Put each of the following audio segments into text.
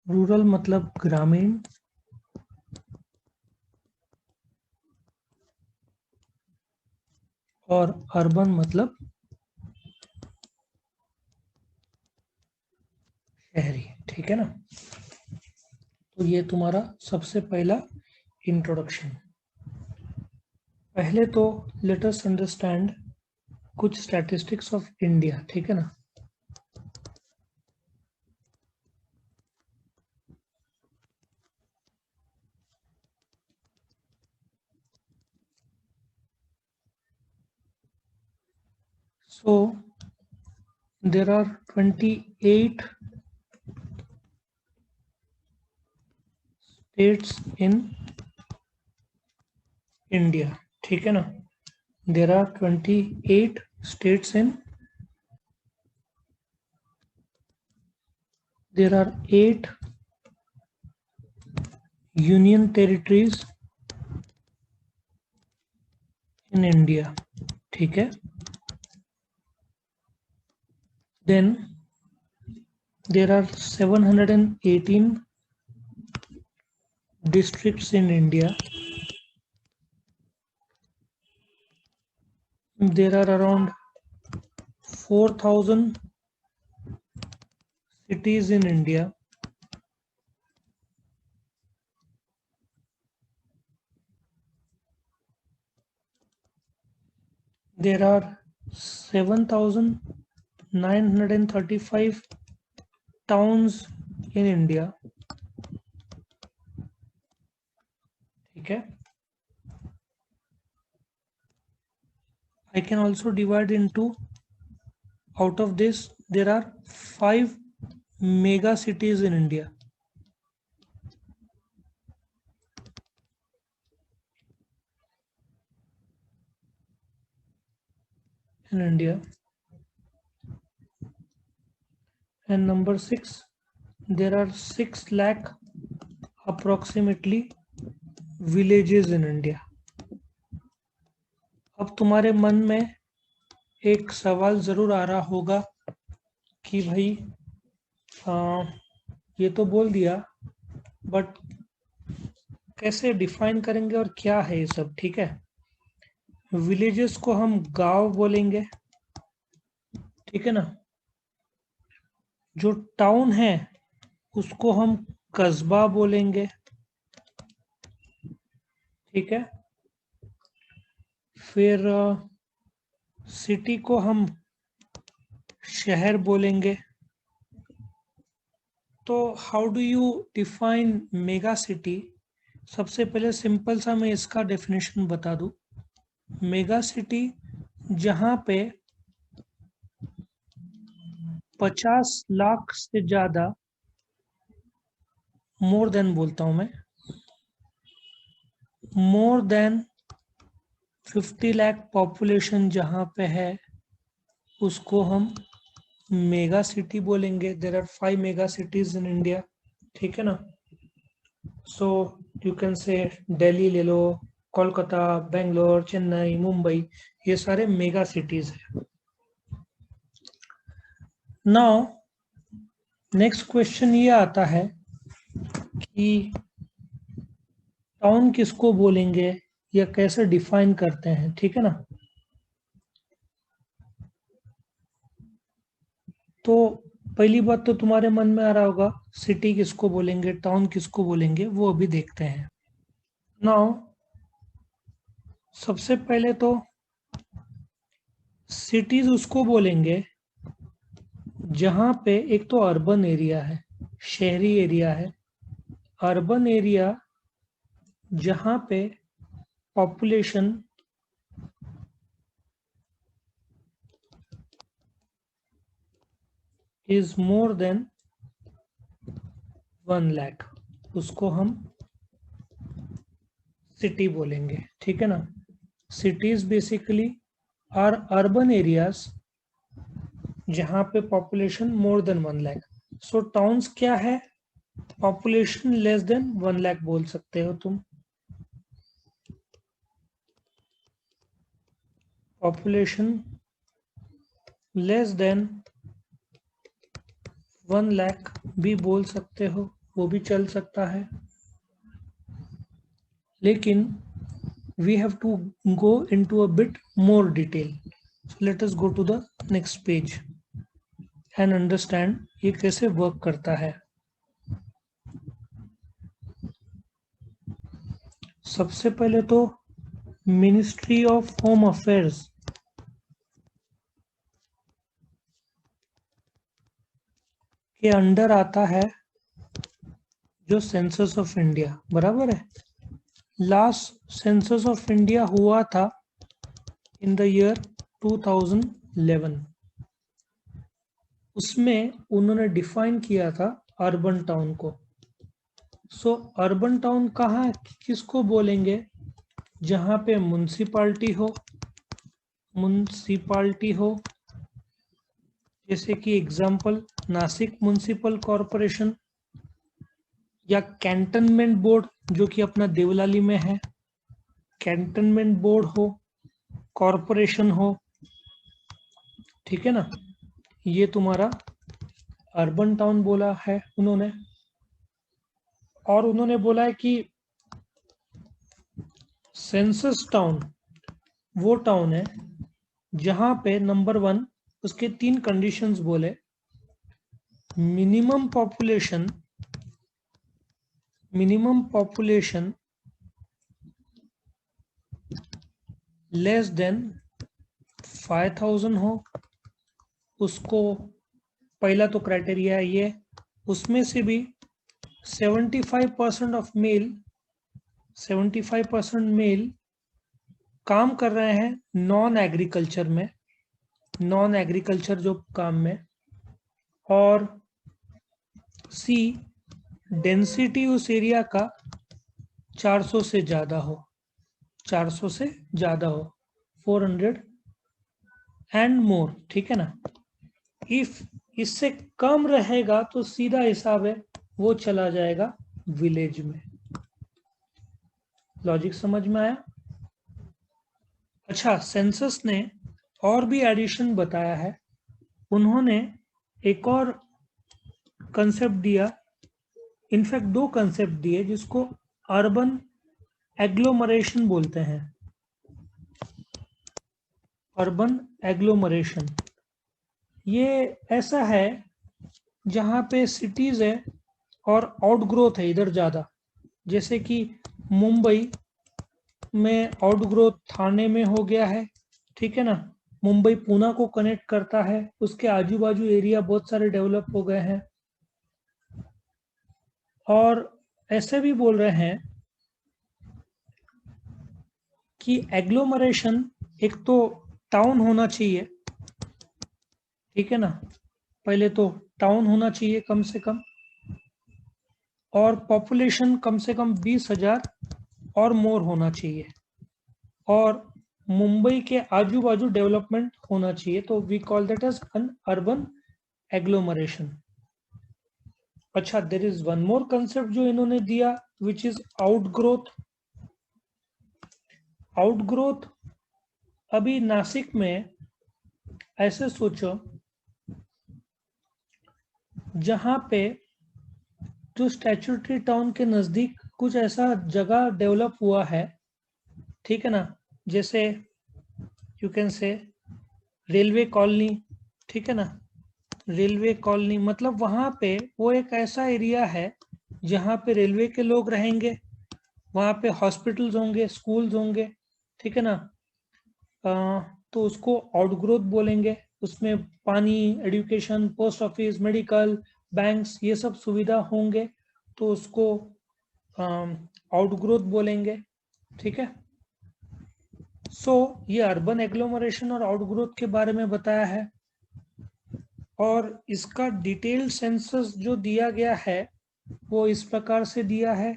Rural मतलब ग्रामीण, और अर्बन मतलब शहरी। ठीक है ना। तो ये तुम्हारा सबसे पहला इंट्रोडक्शन। पहले तो लेट अस अंडरस्टैंड कुछ स्टैटिस्टिक्स ऑफ इंडिया। ठीक है ना। सो there are 28 states in India. ठीक है ना। There are 28 states in, there are 8 union territories in India. ठीक है। Then there are 718 districts in India. There are around 4,000 cities in India. There are 7,935 towns in India. ठीक है। I can also divide into, out of this there are 5 mega cities in India. And number 6, there are 6 lakh approximately villages in India. अब तुम्हारे मन में एक सवाल जरूर आ रहा होगा कि भाई ये तो बोल दिया, बट कैसे डिफाइन करेंगे और क्या है ये सब। ठीक है। विलेजेस को हम गांव बोलेंगे। ठीक है ना। जो टाउन है उसको हम कस्बा बोलेंगे। ठीक है। फिर सिटी को हम शहर बोलेंगे। तो how do you define mega city? सबसे पहले सिंपल सा मैं इसका डेफिनेशन बता दूं। मेगा सिटी जहां पे 50 लाख से ज्यादा, मोर देन बोलता हूं मैं, मोर देन 50 लाख पॉपुलेशन जहां पे है उसको हम मेगा सिटी बोलेंगे। There are 5 mega cities in India. ठीक है ना। सो यू कैन से दिल्ली ले लो, कोलकाता, बेंगलोर, चेन्नई, मुंबई, ये सारे मेगा सिटीज है। नाउ नेक्स्ट क्वेश्चन ये आता है कि टाउन किसको बोलेंगे या कैसे डिफाइन करते हैं। ठीक है ना। तो पहली बात तो तुम्हारे मन में आ रहा होगा सिटी किसको बोलेंगे, टाउन किसको बोलेंगे, वो अभी देखते हैं। नाउ सबसे पहले तो सिटीज उसको बोलेंगे जहां पे एक तो अर्बन एरिया है, शहरी एरिया है। अर्बन एरिया जहां पे population is more than 1 lakh, उसको हम सिटी बोलेंगे। ठीक है ना। Cities basically are urban areas जहां पे population more than 1 lakh. So towns क्या है? पॉपुलेशन लेस देन 1 लाख बोल सकते हो तुम। पॉपुलेशन लेस देन 1 लाख भी बोल सकते हो, वो भी चल सकता है, लेकिन we have to go into a bit more detail. So let us go to the next page and understand ये कैसे वर्क करता है। सबसे पहले तो मिनिस्ट्री ऑफ होम अफेयर्स के अंडर आता है जो सेंसस ऑफ इंडिया, बराबर है। लास्ट सेंसस ऑफ इंडिया हुआ था इन द ईयर 2011। उसमें उन्होंने डिफाइन किया था अर्बन टाउन को। सो अर्बन टाउन कहाँ किसको बोलेंगे? जहाँ पे म्युनिसिपालिटी हो, जैसे कि एग्जाम्पल नासिक म्युनिसिपल कॉरपोरेशन, या कैंटनमेंट बोर्ड जो कि अपना देवलाली में है, कैंटनमेंट बोर्ड हो, कॉरपोरेशन हो, ठीक है ना। ये तुम्हारा अर्बन टाउन बोला है उन्होंने। और उन्होंने बोला है कि सेंसस टाउन वो टाउन है जहां पे नंबर 1 उसके 3 कंडीशंस बोले। मिनिमम पॉपुलेशन लेस देन 5000 हो, उसको पहला तो क्राइटेरिया है ये। उसमें से भी 75% मेल काम कर रहे हैं नॉन एग्रीकल्चर जो काम में। और सी डेंसिटी उस एरिया का 400 से ज़्यादा हो, 400 एंड मोर, ठीक है ना। इफ इससे कम रहेगा तो सीधा हिसाब है वो चला जाएगा विलेज में। लॉजिक समझ में आया? अच्छा, सेंसस ने और भी एडिशन बताया है। उन्होंने एक और कंसेप्ट दिया, इनफैक्ट 2 कंसेप्ट दिए, जिसको अर्बन एग्लोमरेशन बोलते हैं। अर्बन एग्लोमरेशन ये ऐसा है जहाँ पे सिटीज है और आउटग्रोथ है इधर ज़्यादा। जैसे कि मुंबई में आउटग्रोथ थाने में हो गया है, ठीक है ना। मुंबई पूना को कनेक्ट करता है, उसके आजू बाजू एरिया बहुत सारे डेवलप हो गए हैं। और ऐसे भी बोल रहे हैं कि एग्लोमरेशन एक तो टाउन होना चाहिए, ठीक है ना। पहले तो टाउन होना चाहिए कम से कम, और पॉपुलेशन कम से कम 20,000 और मोर होना चाहिए, और मुंबई के आजू बाजू डेवलपमेंट होना चाहिए। तो we call that as an urban agglomeration. अच्छा, there is one more concept जो इन्होंने दिया, विच इज आउटग्रोथ। अभी नासिक में ऐसे सोचो जहां पे जो स्टैट्यूटरी टाउन के नजदीक कुछ ऐसा जगह डेवलप हुआ है, ठीक है ना। जैसे यू कैन से रेलवे कॉलोनी, ठीक है ना। रेलवे कॉलोनी मतलब वहां पे वो एक ऐसा एरिया है जहाँ पे रेलवे के लोग रहेंगे, वहाँ पे हॉस्पिटल्स होंगे, स्कूल्स होंगे, ठीक है ना। तो उसको आउटग्रोथ बोलेंगे। उसमें पानी, education, post office, medical, banks, ये सब सुविधा होंगे, तो उसको आउटग्रोथ बोलेंगे, ठीक है। सो ये अर्बन एग्लोमरेशन और आउटग्रोथ के बारे में बताया है। और इसका डिटेल सेंसस जो दिया गया है वो इस प्रकार से दिया है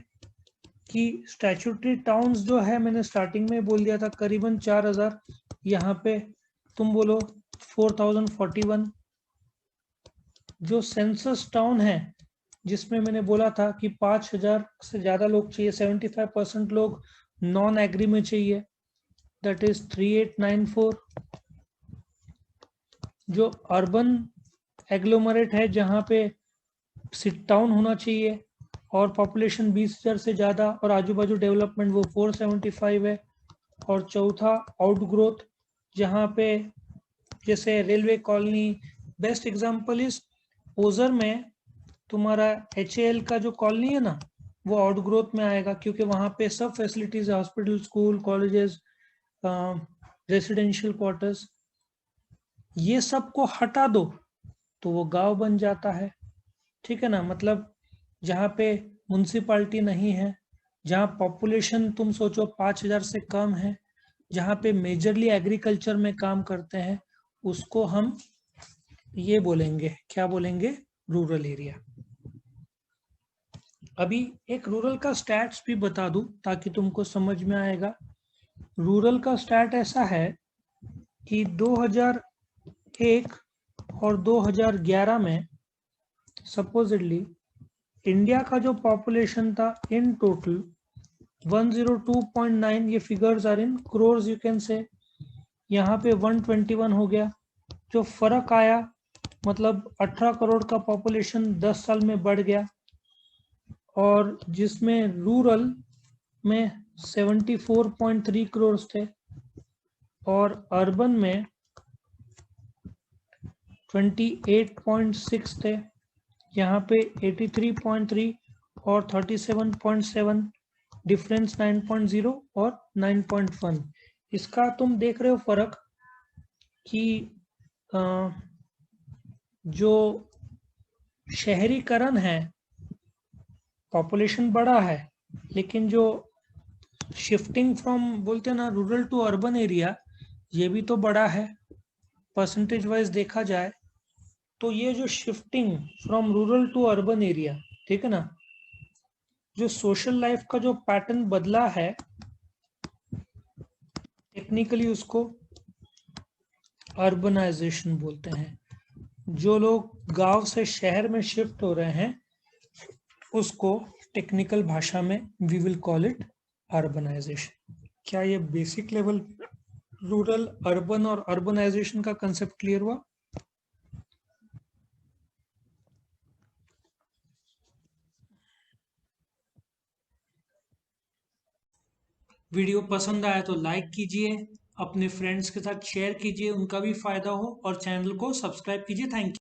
कि स्टैट्यूटरी टाउन्स जो है, मैंने स्टार्टिंग में बोल दिया था, करीबन 4000। यहाँ पे तुम बोलो 4041। जो सेंसस टाउन है जिसमें मैंने बोला था कि 5000 से ज़्यादा लोग चाहिए, 75% लोग नॉन एग्री में चाहिए, दैट इज 3894। जो अर्बन एग्लोमरेट है जहाँ पे सिट टाउन होना चाहिए, और पॉपुलेशन 20,000 से ज़्यादा और आजू बाजू डेवलपमेंट वो 475 है। और चौथा आउटग्रोथ, जहाँ पे जैसे railway colony, best example is Ojhar में तुम्हारा HAL का जो कॉलोनी है ना, वो आउटग्रोथ में आएगा, क्योंकि वहाँ पे सब फैसिलिटीज है, hospital, school, colleges, residential quarters. ये सब को हटा दो तो वो गांव बन जाता है, ठीक है ना। मतलब जहाँ पे म्यूनसिपाल्टी नहीं है, जहाँ पॉपुलेशन तुम सोचो 5,000 से कम है, जहाँ पे मेजरली एग्रीकल्चर में काम करते हैं, उसको हम ये बोलेंगे, क्या बोलेंगे, रूरल एरिया। अभी एक रूरल का स्टैट्स भी बता दूं ताकि तुमको समझ में आएगा। रूरल का स्टैट ऐसा है कि 2001 और 2011 में सपोजिटली इंडिया का जो पॉपुलेशन था इन टोटल 102.9, ये figures are in crores you can say, यहाँ पे 121 हो गया। जो फर्क आया मतलब 18 करोड़ का पॉपुलेशन 10 साल में बढ़ गया, और जिसमें रूरल में 74.3 करोड़ थे और अर्बन में 28.6 थे। यहाँ पे 83.3 और 37.7, डिफरेंस 9.0 और 9.1। इसका तुम देख रहे हो फर्क कि जो शहरीकरण है, पॉपुलेशन बड़ा है, लेकिन जो शिफ्टिंग फ्रॉम बोलते हैं ना रूरल टू अर्बन एरिया, ये भी तो बड़ा है परसेंटेज वाइज देखा जाए। तो ये जो shifting from rural to urban area, ठीक है ना, जो सोशल लाइफ का जो पैटर्न बदला है, टेक्निकली उसको अर्बनाइजेशन बोलते हैं। जो लोग गांव से शहर में शिफ्ट हो रहे हैं, उसको टेक्निकल भाषा में we will call it urbanization. क्या ये बेसिक लेवल रूरल, अर्बन और अर्बनाइजेशन का कंसेप्ट क्लियर हुआ? वीडियो पसंद आया तो लाइक कीजिए, अपने फ्रेंड्स के साथ शेयर कीजिए, उनका भी फायदा हो, और चैनल को सब्सक्राइब कीजिए। Thank you.